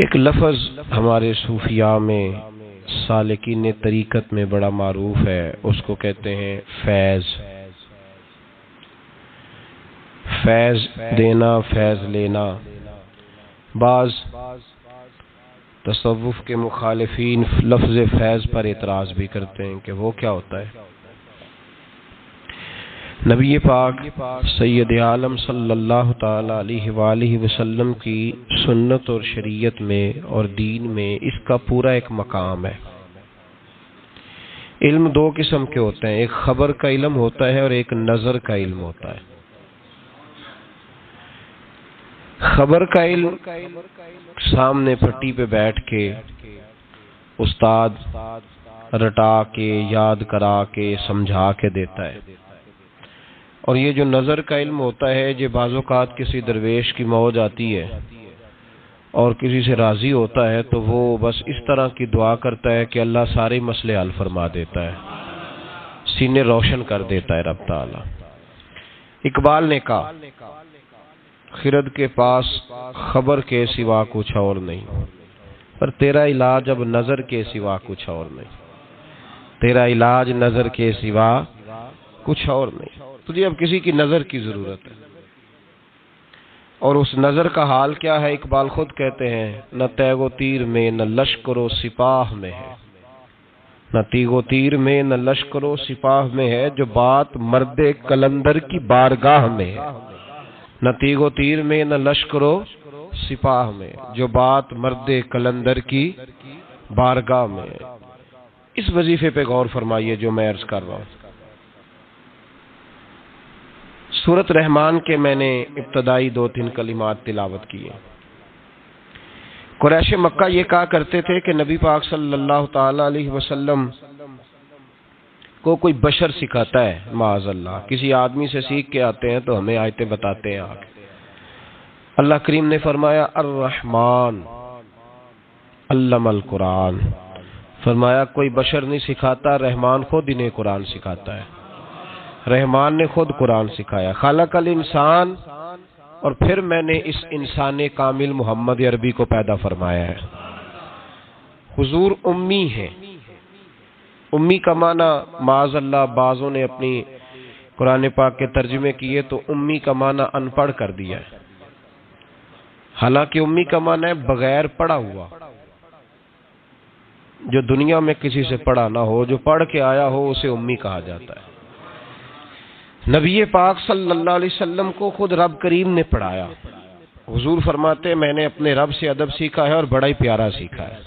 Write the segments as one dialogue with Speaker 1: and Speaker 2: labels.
Speaker 1: ایک لفظ ہمارے صوفیاء میں سالکین طریقت میں بڑا معروف ہے، اس کو کہتے ہیں فیض۔ فیض دینا، فیض لینا۔ بعض تصوف کے مخالفین لفظ فیض پر اعتراض بھی کرتے ہیں کہ وہ کیا ہوتا ہے۔ نبی پاک سید عالم صلی اللہ تعالی علیہ وآلہ وسلم کی سنت اور شریعت میں اور دین میں اس کا پورا ایک مقام ہے۔ علم دو قسم کے ہوتے ہیں، ایک خبر کا علم ہوتا ہے اور ایک نظر کا علم ہوتا ہے۔ خبر کا علم سامنے پٹی پہ بیٹھ کے استاد رٹا کے یاد کرا کے سمجھا کے دیتا ہے، اور یہ جو نظر کا علم ہوتا ہے، یہ بعض اوقات کسی درویش کی موج آتی ہے اور کسی سے راضی ہوتا ہے تو وہ بس اس طرح کی دعا کرتا ہے کہ اللہ سارے مسئلے حل فرما دیتا ہے، سینے روشن کر دیتا ہے رب تعالی۔ اقبال نے کہا، خرد کے پاس خبر کے سوا کچھ اور نہیں، پر تیرا علاج اب نظر کے سوا کچھ اور نہیں، تیرا علاج نظر کے سوا کچھ اور نہیں، تجھے اب کسی کی نظر کی ضرورت ہے۔ اور اس نظر کا حال کیا ہے؟ اقبال خود کہتے ہیں، نہ تیغ و تیر میں نہ لشکر و سپاہ میں ہے، نہ تیغ و تیر میں نہ لشکر و سپاہ میں ہے، جو بات مرد قلندر کی بارگاہ میں ہے، نہ تیغ و تیر میں نہ لشکر و سپاہ میں، جو بات مرد قلندر کی بارگاہ میں ہے۔ اس وظیفے پہ غور فرمائیے جو میں عرض کر رہا ہوں۔ سورۃ رحمان کے میں نے ابتدائی 2-3 کلمات تلاوت کیے۔ قریش مکہ یہ کہا کرتے تھے کہ نبی پاک صلی اللہ تعالی علیہ وسلم کو کوئی بشر سکھاتا ہے، معاذ اللہ، کسی آدمی سے سیکھ کے آتے ہیں تو ہمیں آیتیں بتاتے ہیں آگے۔ اللہ کریم نے فرمایا الرحمن علم القرآن، فرمایا کوئی بشر نہیں سکھاتا، رحمان خود انہیں قرآن سکھاتا ہے، رحمان نے خود قرآن سکھایا۔ خلق الانسان، اور پھر میں نے اس انسان کامل محمد عربی کو پیدا فرمایا ہے۔ حضور امی ہیں۔ امی کا معنی معاذ اللہ بعضوں نے اپنی قرآن پاک کے ترجمے کیے تو امی کا معنی ان پڑھ کر دیا ہے، حالانکہ امی کا معنی ہے بغیر پڑھا ہوا، جو دنیا میں کسی سے پڑھا نہ ہو، جو پڑھ کے آیا ہو اسے امی کہا جاتا ہے۔ نبی پاک صلی اللہ علیہ وسلم کو خود رب کریم نے پڑھایا۔ حضور فرماتے ہیں میں نے اپنے رب سے ادب سیکھا ہے اور بڑا ہی پیارا سیکھا ہے۔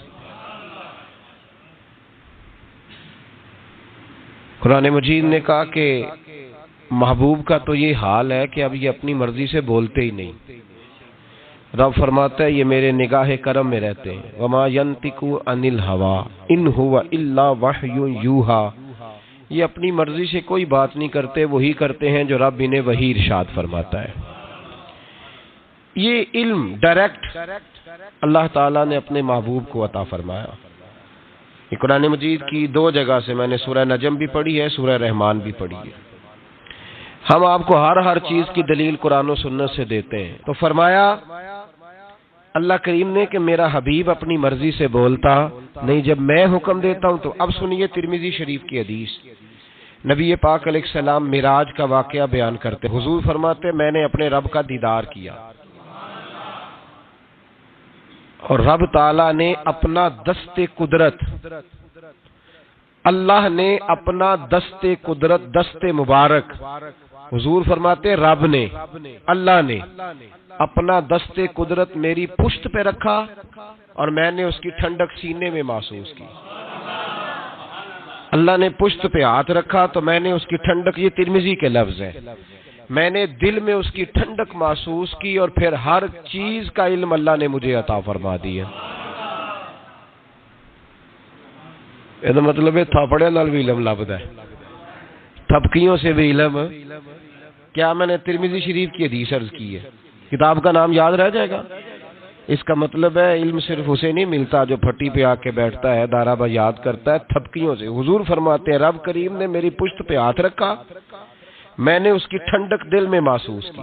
Speaker 1: قرآن مجید نے کہا کہ محبوب کا تو یہ حال ہے کہ اب یہ اپنی مرضی سے بولتے ہی نہیں۔ رب فرماتا ہے یہ میرے نگاہ کرم میں رہتے ہیں۔ وما ينطق عن الهوى ان هو الا وحی یوحی، یہ اپنی مرضی سے کوئی بات نہیں کرتے، وہی کرتے ہیں جو رب انہیں وحی ارشاد فرماتا ہے۔ یہ علم ڈائریکٹ اللہ تعالیٰ نے اپنے محبوب کو عطا فرمایا۔ یہ قرآن مجید کی 2 جگہ سے میں نے سورہ نجم بھی پڑھی ہے، سورہ رحمان بھی پڑھی ہے۔ ہم آپ کو ہر چیز کی دلیل قرآن و سنت سے دیتے ہیں۔ تو فرمایا اللہ کریم نے کہ میرا حبیب اپنی مرضی سے بولتا نہیں، جب میں حکم دیتا ہوں تو۔ اب سنیے ترمذی شریف کی حدیث، نبی پاک علیہ السلام معراج کا واقعہ بیان کرتے، حضور فرماتے میں نے اپنے رب کا دیدار کیا، اور رب تعالی نے اپنا دست قدرت، اللہ نے اپنا دست قدرت، دست مبارک، حضور فرماتے رب نے، اللہ نے اپنا دست قدرت میری پشت پہ رکھا اور میں نے اس کی ٹھنڈک سینے میں محسوس کی۔ اللہ نے پشت پہ ہاتھ رکھا تو میں نے اس کی ٹھنڈک، یہ ترمذی کے لفظ ہے، میں نے دل میں اس کی ٹھنڈک محسوس کی، اور پھر ہر چیز کا علم اللہ نے مجھے عطا فرما دیا۔ یہ مطلب ہے تھاپڑے نال بھی علم لبدا ہے، تھپکیوں سے بھی علم۔ کیا میں نے ترمذی شریف کی حدیث عرض کی ہے؟ کتاب کا نام یاد رہ جائے گا؟ اس کا مطلب ہے علم صرف اسے نہیں ملتا جو پھٹی پہ آ کے بیٹھتا ہے، دارا با یاد کرتا ہے، تھپکیوں سے۔ حضور فرماتے ہیں رب کریم نے میری پشت پہ ہاتھ رکھا، میں نے اس کی ٹھنڈک دل میں محسوس کی،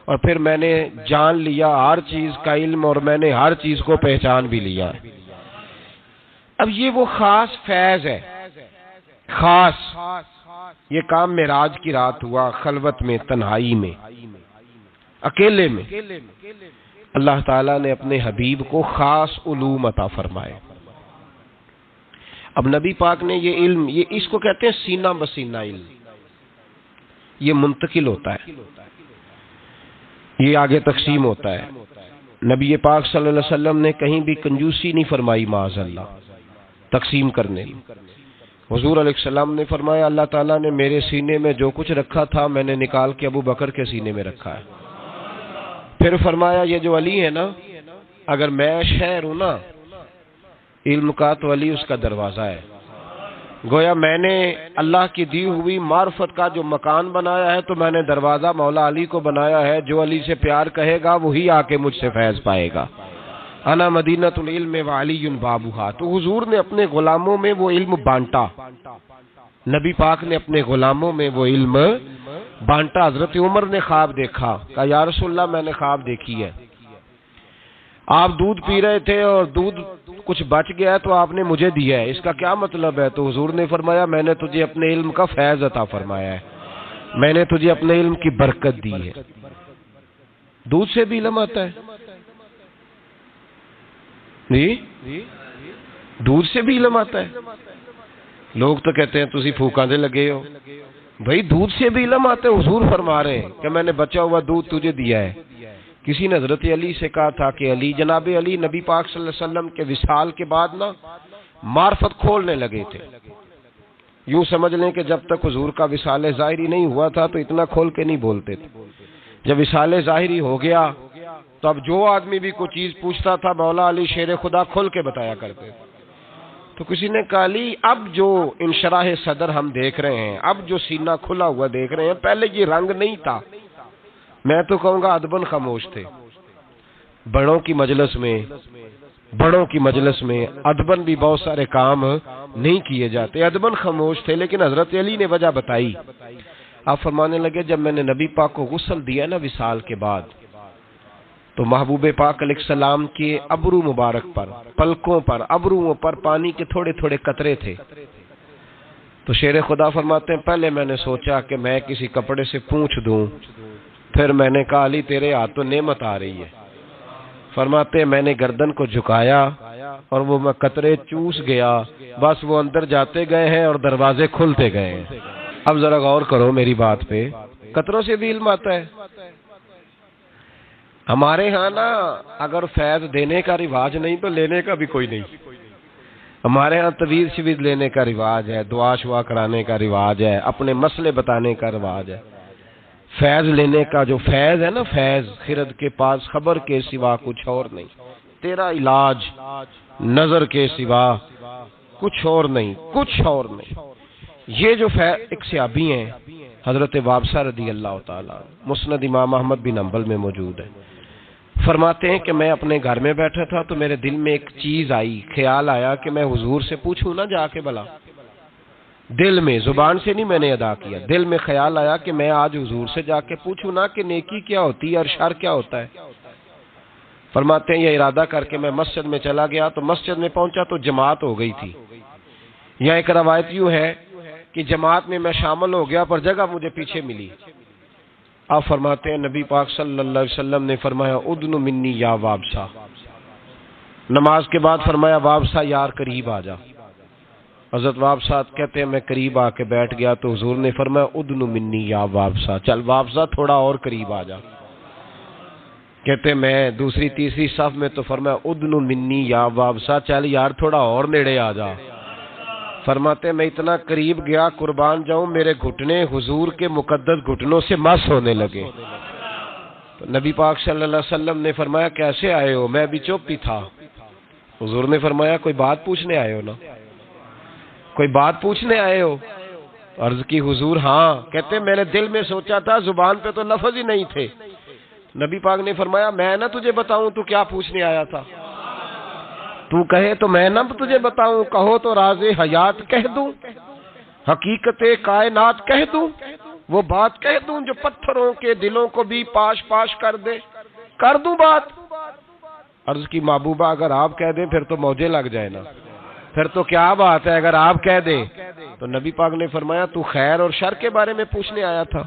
Speaker 1: اور پھر میں نے جان لیا ہر چیز کا علم، اور میں نے ہر چیز کو پہچان بھی لیا۔ اب یہ وہ خاص فیض ہے، خاص یہ کام معراج کی رات ہوا، خلوت میں، تنہائی میں، اکیلے میں اللہ تعالیٰ نے اپنے حبیب کو خاص علوم عطا فرمائے۔ اب نبی پاک نے یہ علم، یہ اس کو کہتے ہیں سینہ بسینہ علم، یہ منتقل ہوتا ہے، یہ آگے تقسیم ہوتا ہے۔ نبی پاک صلی اللہ علیہ وسلم نے کہیں بھی کنجوسی نہیں فرمائی معاذ اللہ تقسیم کرنے میں۔ حضور علیہ السلام نے فرمایا اللہ تعالیٰ نے میرے سینے میں جو کچھ رکھا تھا میں نے نکال کے ابو بکر کے سینے میں رکھا ہے۔ پھر فرمایا یہ جو علی ہے نا، اگر میں شہر ہوں نا علم کا تو علی اس کا دروازہ ہے۔ گویا میں نے اللہ کی دی ہوئی معرفت کا جو مکان بنایا ہے تو میں نے دروازہ مولا علی کو بنایا ہے، جو علی سے پیار کہے گا وہی آ کے مجھ سے فیض پائے گا۔ انا مدینۃ العلم وعلی بابھا۔ تو حضور نے اپنے غلاموں میں وہ علم بانٹا، نبی پاک نے اپنے غلاموں میں وہ علم بانٹا۔ حضرت عمر نے خواب دیکھا، کہا یا رسول اللہ میں نے خواب دیکھی ہے، آپ دودھ پی رہے تھے اور دودھ کچھ بچ گیا ہے تو آپ نے مجھے دیا ہے، اس کا کیا مطلب ہے؟ تو حضور نے فرمایا میں نے تجھے اپنے علم کا فیض عطا فرمایا ہے، میں نے تجھے اپنے علم کی برکت دی ہے۔ دودھ سے بھی علم آتا ہے جی، دودھ سے بھی علم آتا ہے۔ لوگ تو کہتے ہیں تسی پھوکاں دے لگے ہو، بھائی دودھ سے بھی علم آتا ہے۔ حضور فرما رہے ہیں کہ میں نے بچا ہوا دودھ تجھے دیا ہے۔ کسی نے حضرت علی سے کہا تھا کہ علی، جناب علی نبی پاک صلی اللہ علیہ وسلم کے وصال کے بعد نا معرفت کھولنے لگے تھے، یوں سمجھ لیں کہ جب تک حضور کا وصال ظاہری نہیں ہوا تھا تو اتنا کھول کے نہیں بولتے تھے، جب وصال ظاہری ہو گیا تو اب جو آدمی بھی کوئی چیز پوچھتا تھا مولا علی شیر خدا کھول کے بتایا کرتے تھے۔ تو کسی نے کہا علی اب جو انشراح صدر ہم دیکھ رہے ہیں، اب جو سینہ کھلا ہوا دیکھ رہے ہیں، پہلے یہ رنگ نہیں تھا، میں تو کہوں گا ادبن خاموش تھے۔ بڑوں کی مجلس میں ادبن بھی بہت سارے کام نہیں کیے جاتے، ادبن خاموش تھے، لیکن حضرت علی نے وجہ بتائی۔ آپ فرمانے لگے جب میں نے نبی پاک کو غسل دیا نا وصال کے بعد، تو محبوب پاک علیہ السلام کے ابرو مبارک پر، پلکوں پر، ابروؤں پر پانی کے تھوڑے تھوڑے قطرے تھے۔ تو شیر خدا فرماتے ہیں پہلے میں نے سوچا کہ میں کسی کپڑے سے پونچھ دوں، پھر میں نے کہا علی تیرے ہاتھ تو نعمت آ رہی ہے۔ فرماتے ہیں میں نے گردن کو جھکایا اور وہ میں قطرے چوس گیا، بس وہ اندر جاتے گئے ہیں اور دروازے کھلتے گئے ہیں۔ اب ذرا غور کرو میری بات پہ، قطروں سے بھی علم آتا ہے۔ ہمارے ہاں نا اگر فیض دینے کا رواج نہیں تو لینے کا بھی کوئی نہیں۔ ہمارے ہاں طویل شوید لینے کا رواج ہے، دعا شعا کرانے کا رواج ہے، اپنے مسئلے بتانے کا رواج ہے۔ فیض لینے کا جو فیض ہے نا، فیض خرد کے پاس خبر کے سوا کچھ اور نہیں، تیرا علاج نظر کے سوا کچھ اور نہیں، کچھ اور نہیں۔ یہ جو ایک صحابی ہیں حضرت وابصہ رضی اللہ تعالیٰ، مسند امام احمد بن حنبل میں موجود ہے، فرماتے ہیں کہ میں اپنے گھر میں بیٹھا تھا تو میرے دل میں ایک چیز آئی، خیال آیا کہ میں حضور سے پوچھوں نا جا کے بلا، دل میں، زبان سے نہیں میں نے ادا کیا، دل میں خیال آیا کہ میں آج حضور سے جا کے پوچھوں نا کہ نیکی کیا ہوتی ہے اور شر کیا ہوتا ہے۔ فرماتے ہیں یہ ارادہ کر کے میں مسجد میں چلا گیا، تو مسجد میں پہنچا تو جماعت ہو گئی تھی۔ یہاں ایک روایت یوں ہے کہ جماعت میں شامل ہو گیا پر جگہ مجھے پیچھے ملی۔ آپ فرماتے ہیں نبی پاک صلی اللہ علیہ وسلم نے فرمایا ادن منی یا وابصہ، نماز کے بعد فرمایا وابصہ یار قریب آ جا۔ حضرت وابصہ کہتے ہیں میں قریب آ کے بیٹھ گیا تو حضور نے فرمایا ادن منی یا وابصہ، چل وابصہ تھوڑا اور قریب آ جا۔ کہتے ہیں میں دوسری تیسری صف میں تو فرمایا ادن منی یا وابصہ، چل یار تھوڑا اور نیڑے آ جا۔ فرماتے میں اتنا قریب گیا قربان جاؤں میرے گھٹنے حضور کے مقدس گھٹنوں سے مس ہونے لگے۔ تو نبی پاک صلی اللہ علیہ وسلم نے فرمایا کیسے آئے ہو؟ میں بھی چپ ہی تھا۔ حضور نے فرمایا کوئی بات پوچھنے آئے ہو نا، کوئی بات پوچھنے آئے ہو؟ عرض کی حضور ہاں۔ کہتے میں نے دل میں سوچا تھا، زبان پہ تو لفظ ہی نہیں تھے۔ نبی پاک نے فرمایا میں نہ تجھے بتاؤں تو کیا پوچھنے آیا تھا؟ تو کہے تو میں نہ تجھے بتاؤں، کہو تو راز حیات کہہ دوں، حقیقت کائنات کہہ دوں۔ وہ بات کہہ دوں جو پتھروں کے دلوں کو بھی پاش پاش کر دے؟ کر دوں بات؟ عرض کی محبوبہ اگر آپ کہہ دیں پھر تو موجے لگ جائے نا، پھر تو کیا بات ہے اگر آپ کہہ دیں؟ تو نبی پاک نے فرمایا تو خیر اور شر کے بارے میں پوچھنے آیا تھا،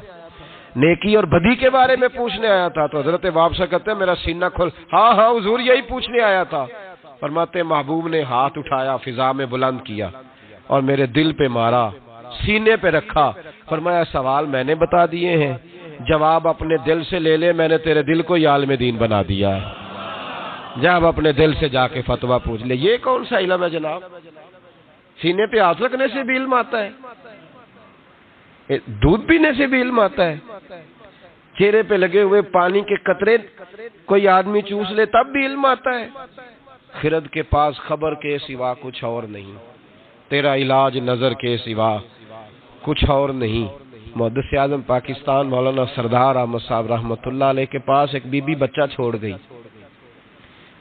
Speaker 1: نیکی اور بدی کے بارے میں پوچھنے آیا تھا؟ تو حضرت وابسہ کہتے ہیں میرا سینہ کھل، ہاں ہاں حضور یہی پوچھنے آیا تھا۔ فرماتے محبوب نے ہاتھ اٹھایا، فضا میں بلند کیا اور میرے دل پہ مارا، سینے پہ رکھا، فرمایا سوال میں نے بتا دیے ہیں، جواب اپنے دل سے لے لے، میں نے تیرے دل کو ہی عالم دین بنا دیا ہے، جب اپنے دل سے جا کے فتویٰ پوچھ لے۔ یہ کون سا علم ہے جناب؟ سینے پہ ہاتھ رکھنے سے بھی علم آتا ہے، دودھ پینے سے بھی علم آتا ہے، چہرے پہ لگے ہوئے پانی کے قطرے کوئی آدمی چوس لے تب بھی علم آتا ہے۔ خرد کے پاس خبر کے سوا کچھ اور نہیں، تیرا علاج نظر کے سوا کچھ اور نہیں۔ محدث اعظم پاکستان مولانا سردار احمد صاحب رحمۃ اللہ علیہ کے پاس ایک بی بی بچہ چھوڑ گئی،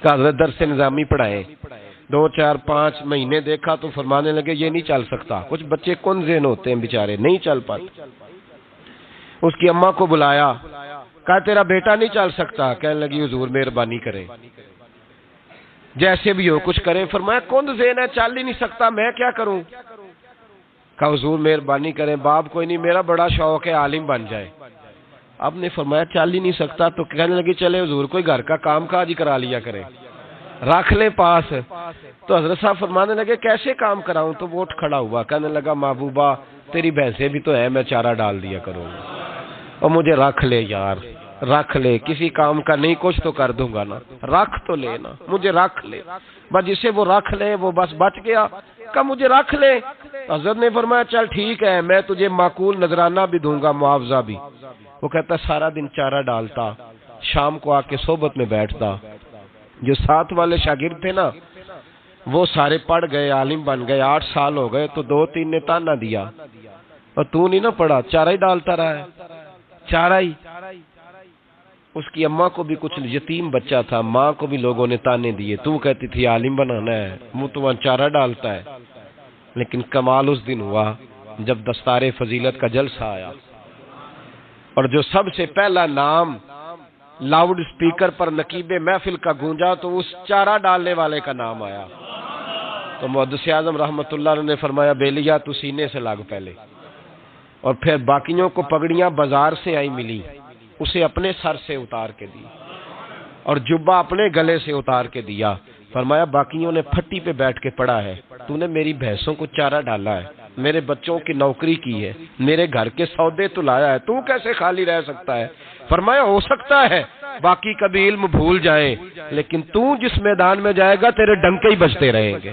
Speaker 1: کہ حضرت درس نظامی پڑھائے، 2 4 5 مہینے دیکھا تو فرمانے لگے یہ نہیں چل سکتا، کچھ بچے کن ذہن ہوتے ہیں بیچارے، نہیں چل پاتے۔ اس کی اماں کو بلایا، کہا تیرا بیٹا نہیں چل سکتا، کہنے لگی حضور مہربانی کریں، جیسے بھی ہو کچھ کریں۔ فرمایا کن ذہن ہے، چل ہی نہیں سکتا، میں کیا کروں؟ کہا حضور مہربانی کریں، باپ کوئی نہیں، میرا بڑا شوق ہے عالم بن جائے۔ اب نے فرمایا چل ہی نہیں سکتا، تو کہنے لگی چلے حضور کوئی گھر کا کام کاج ہی کرا لیا کرے، رکھ لے پاس۔ تو حضرت صاحب فرمانے لگے کیسے کام کراؤں؟ تو وہ اٹھ کھڑا ہوا، کہنے لگا محبوبہ تیری بھینسیں بھی تو ہے، میں چارہ ڈال دیا کروں گا، اور مجھے رکھ لے یار، رکھ لے، کسی کام کا نہیں کچھ تو کر دوں گا نا، رکھ تو لینا، مجھے رکھ لے۔ بس جسے وہ رکھ لے وہ بس بچ گیا، کہ مجھے رکھ لے۔ حضرت نے فرمایا چل ٹھیک ہے، میں تجھے معقول نذرانہ بھی دوں گا، معاوضہ بھی۔ وہ کہتا سارا دن چارہ ڈالتا، شام کو آ کے صحبت میں بیٹھتا، جو ساتھ والے شاگرد تھے نا وہ سارے پڑھ گئے، عالم بن گئے، 8 سال ہو گئے، تو 2 3 نے تانا دیا اور تو نہیں نہ پڑھا، چارہ ہی ڈالتا رہا ہے، چارہ ہی۔ اس کی اماں کو بھی کچھ یتیم بچہ تھا، ماں کو بھی لوگوں نے تانے دیے، تو کہتی تھی عالم بنانا ہے، منہ تو وہاں چارہ ڈالتا ہے۔ لیکن کمال اس دن ہوا جب دستار فضیلت کا جلسہ آیا، اور جو سب سے پہلا نام لاؤڈ سپیکر پر نقیب محفل کا گونجا تو اس چارہ ڈالنے والے کا نام آیا۔ تو محدث اعظم رحمۃ اللہ علیہ نے فرمایا بیلیا تو سینے سے لاگ پہلے، اور پھر باقیوں کو پگڑیاں بازار سے آئی ملی، اسے اپنے سر سے اتار کے دی اور جبہ اپنے گلے سے اتار کے دیا۔ فرمایا باقیوں نے پھٹی پہ بیٹھ کے پڑھا ہے، تو نے میری بھینسوں کو چارہ ڈالا ہے، میرے بچوں کی نوکری کی ہے، میرے گھر کے سودے تو لایا ہے، تو کیسے خالی رہ سکتا ہے؟ فرمایا ہو سکتا ہے باقی کبھی علم بھول جائیں، لیکن تو جس میدان میں جائے گا تیرے ڈنکے ہی بجتے رہیں گے،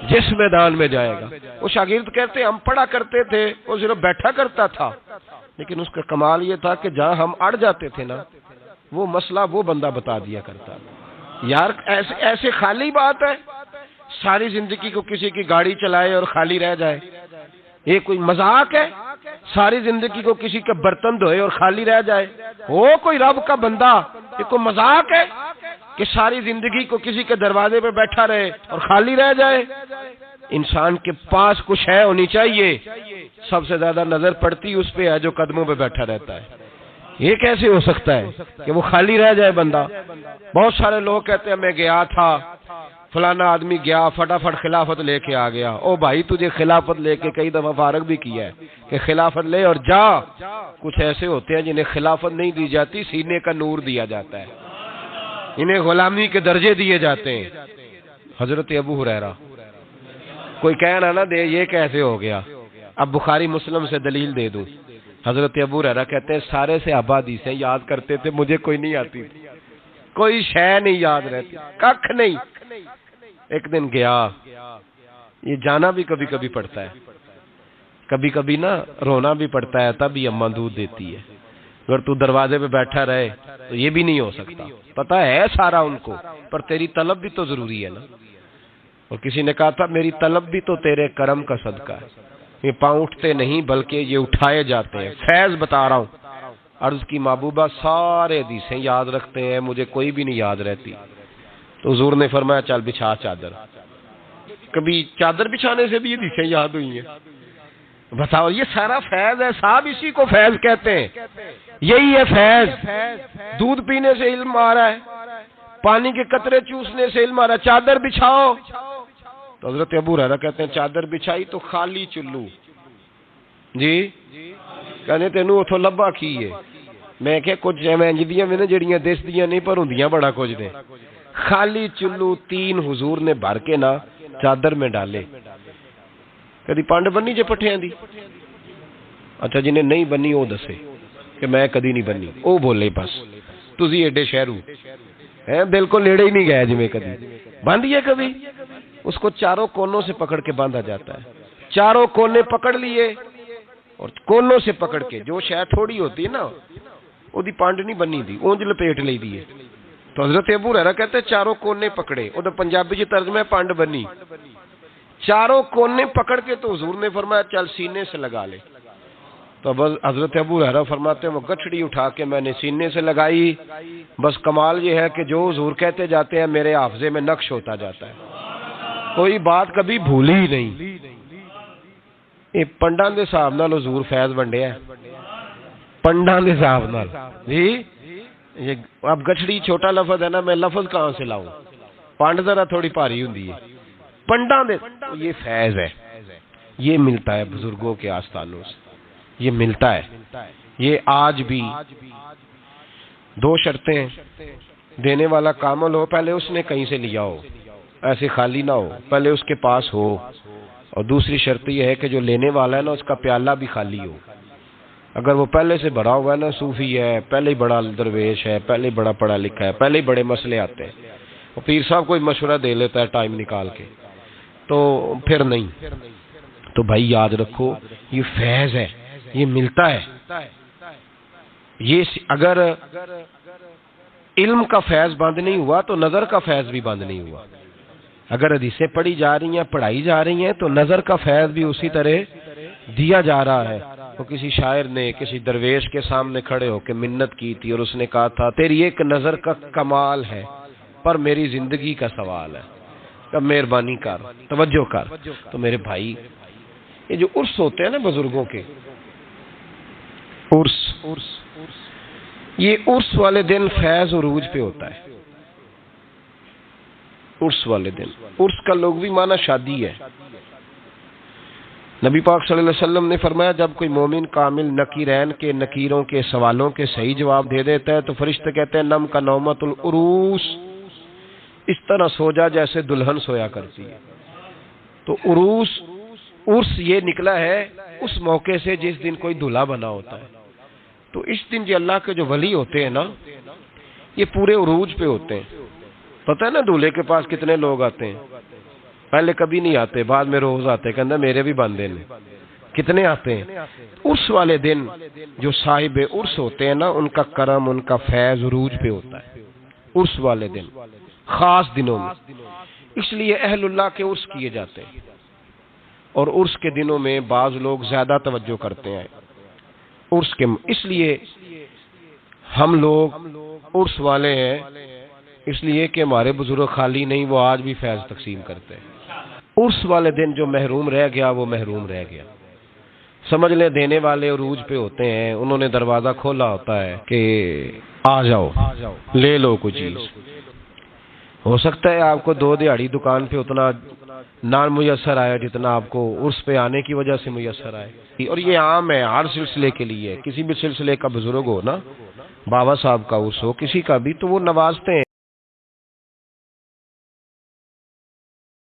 Speaker 1: جس میدان میں جائے گا۔ وہ شاگرد کہتے ہم پڑھا کرتے تھے، وہ صرف بیٹھا کرتا تھا، لیکن اس کا کمال یہ تھا کہ جہاں ہم اڑ جاتے تھے نا وہ مسئلہ وہ بندہ بتا دیا کرتا۔ یار ایسے خالی بات ہے، ساری زندگی کو کسی کی گاڑی چلائے اور خالی رہ جائے، یہ کوئی مذاق ہے؟ ساری زندگی کو کسی کے برتن دھوئے اور خالی رہ جائے، ہو کوئی رب کا بندہ، یہ کوئی مذاق ہے کہ ساری زندگی کو کسی کے دروازے پہ بیٹھا رہے اور خالی رہ جائے؟ انسان کے پاس کچھ ہے ہونی چاہیے، سب سے زیادہ نظر پڑتی اس پہ ہے جو قدموں پہ بیٹھا رہتا ہے۔ یہ کیسے ہو سکتا ہے کہ وہ خالی رہ جائے بندہ؟ بہت سارے لوگ کہتے ہیں میں گیا تھا، فلانا آدمی گیا فٹافٹ خلافت لے کے آ گیا۔ او بھائی تجھے خلافت لے کے کئی دفعہ فارغ بھی کیا ہے کہ خلافت لے اور جا۔ کچھ ایسے ہوتے ہیں جنہیں خلافت نہیں دی جاتی، سینے کا نور دیا جاتا ہے، انہیں غلامی کے درجے دیے جاتے ہیں۔ حضرت ابو ہریرہ، کوئی کہنا نہ دے یہ کیسے ہو گیا، اب بخاری مسلم سے دلیل دے دوں۔ حضرت ابو ہریرہ کہتے ہیں سارے صحابہ حدیثیں یاد کرتے تھے، مجھے کوئی نہیں آتی تھی، کوئی شے نہیں یاد رہتی، ککھ نہیں۔ ایک دن گیا، یہ جانا بھی کبھی کبھی پڑتا ہے، کبھی کبھی نا رونا بھی پڑتا ہے، تب ہی اماں دودھ دیتی ہے۔ اگر تو دروازے پہ بیٹھا رہے تو یہ بھی نہیں ہو سکتا، پتہ ہے سارا ان کو، پر تیری طلب بھی تو ضروری ہے نا۔ اور کسی نے کہا تھا میری طلب بھی تو تیرے کرم کا صدقہ ہے، یہ پاؤں اٹھتے نہیں بلکہ یہ اٹھائے جاتے ہیں، فیض بتا رہا ہوں۔ عرض کی محبوبہ سارے حدیثیں یاد رکھتے ہیں، مجھے کوئی بھی نہیں یاد رہتی۔ تو حضور نے فرمایا چل بچھا چادر۔ کبھی چادر بچھانے سے بھی حدیثیں یاد ہوئی ہیں، بتاؤ، یہ سارا فیض ہے صاحب، اسی کو فیض کہتے ہیں، یہی ہے فیض۔ دودھ پینے سے علم آ رہا ہے، پانی کے قطرے چوسنے سے علم آ رہا ہے۔ چادر بچھاؤ تو حضرت ابو ہریرہ کہتے ہیں چادر بچھائی تو خالی چلو جی کہنے تینوں اتھوں لبا کی ہے؟ میں کہ کچھ انجدیاں میں نے جڑیاں دیس دیاں نہیں پر ہوندیاں بڑا کچھ نے۔ خالی چلو 3 حضور نے بھر کے نا چادر میں ڈالے۔ کدی پانڈ بنی جے پٹھیاں دی؟ اچھا جنہیں نہیں بنی وہ دسے کہ میں کدی نہیں بنی، وہ بولے بس تسی ایڈے شہرو ہیں، بالکل نیڑے ہی نہیں گئے جی میں کدی باندھی ہے کبھی۔ اس کو چاروں کونوں سے پکڑ کے باندھا جاتا ہے، چاروں کونے پکڑ لیے اور کونوں سے پکڑ کے، جو شاید تھوڑی ہوتی ہے نا وہ دی پانڈ نہیں بنی دی، اونج لپیٹ لی دی ہے۔ تو حضرت ابو ہریرہ کہتے ہیں چاروں کونے پکڑے، وہ تو پنجابی چ ترجمہ ہے پانڈ بنی، چاروں کونے پکڑ کے تو حضور نے فرمایا چل سینے سے لگا لے۔ تو بس حضرت ابو ہریرہ فرماتے ہیں وہ گٹھڑی اٹھا کے میں نے سینے سے لگائی، بس کمال یہ ہے کہ جو حضور کہتے جاتے ہیں میرے حافظے میں نقش ہوتا جاتا ہے، کوئی بات کبھی بھولی ہی نہیں۔ یہ پنڈاں دے حساب نال حضور فیض ونڈیا ہے، پنڈاں دے حساب نال جی۔ یہ اب گٹھڑی چھوٹا لفظ ہے نا، میں لفظ کہاں سے لاؤں، پانڈ ذرا تھوڑی بھاری ہوندی ہے، پنڈاں دے یہ فیض ہے، یہ ملتا ہے بزرگوں کے آستانوں سے، یہ ملتا ہے۔ یہ آج بھی 2 شرطیں، دینے والا کامل ہو، پہلے اس نے کہیں سے لیا ہو، ایسے خالی نہ ہو، پہلے اس کے پاس ہو، اور دوسری شرط یہ ہے کہ جو لینے والا ہے نا اس کا پیالہ بھی خالی ہو۔ اگر وہ پہلے سے بھرا ہوا ہے نا، صوفی ہے، پہلے ہی بڑا درویش ہے، پہلے ہی بڑا پڑھا لکھا ہے، پہلے ہی بڑے مسئلے آتے ہیں، وہ پیر صاحب کوئی مشورہ دے لیتا ہے ٹائم نکال کے، تو پھر نہیں۔ تو بھائی یاد رکھو یہ فیض ہے، یہ ملتا ہے۔ یہ اگر علم کا فیض بند نہیں ہوا تو نظر کا فیض بھی بند نہیں ہوا۔ اگر حدیثیں پڑھی جا رہی ہیں، پڑھائی جا رہی ہیں، تو نظر کا فیض بھی اسی طرح دیا جا رہا ہے۔ تو کسی شاعر نے کسی درویش کے سامنے کھڑے ہو کے منت کی تھی اور اس نے کہا تھا تیری ایک نظر کا کمال ہے پر میری زندگی کا سوال ہے، اب مہربانی کر، توجہ کر۔ تو میرے بھائی یہ جو عرس ہوتے ہیں نا بزرگوں کے، عرس، یہ عرس والے دن فیض عروج پہ ہوتا ہے۔ عرس والے دن، عرس کا لغوی معنی شادی ہے۔ نبی پاک صلی اللہ علیہ وسلم نے فرمایا جب کوئی مومن کامل نکیرین کے نکیروں کے سوالوں کے صحیح جواب دے دیتا ہے تو فرشتے کہتے ہیں نم کا نومت العروس، اس طرح سو جا جیسے دلہن سویا کرتی ہے۔ تو عرس یہ نکلا ہے اس موقع سے جس دن کوئی دلہا بنا ہوتا ہے۔ تو اس دن جو اللہ کے جو ولی ہوتے ہیں نا، یہ پورے عروج پہ ہوتے ہیں۔ پتہ ہے نا دولہے کے پاس کتنے لوگ آتے ہیں؟ پہلے کبھی نہیں آتے، بعد میں روز آتے، کہنا میرے بھی بندے نے۔ کتنے آتے ہیں؟ عرس والے دن جو صاحب عرس ہوتے ہیں نا، ان کا کرم، ان کا فیض عروج پہ ہوتا ہے عرس والے دن، خاص دنوں میں۔ اس لیے اہل اللہ کے عرس کیے جاتے ہیں، اور عرس کے دنوں میں بعض لوگ زیادہ توجہ کرتے ہیں عرس کے، اس لیے ہم لوگ عرس والے ہیں، اس لیے کہ ہمارے بزرگ خالی نہیں، وہ آج بھی فیض تقسیم کرتے ہیں۔ عرس والے دن جو محروم رہ گیا وہ محروم رہ گیا، سمجھ لیں دینے والے عروج پہ ہوتے ہیں، انہوں نے دروازہ کھولا ہوتا ہے کہ آ جاؤ لے لو کوئی چیز۔ ہو سکتا ہے آپ کو 2 دیہاڑی دکان پہ اتنا نہ میسر آیا جتنا آپ کو عرس پہ آنے کی وجہ سے میسر آئے، اور یہ عام ہے ہر سلسلے کے لیے۔ کسی بھی سلسلے کا بزرگ ہو نا، بابا صاحب کا عرس ہو، کسی کا بھی، تو وہ نوازتے ہیں۔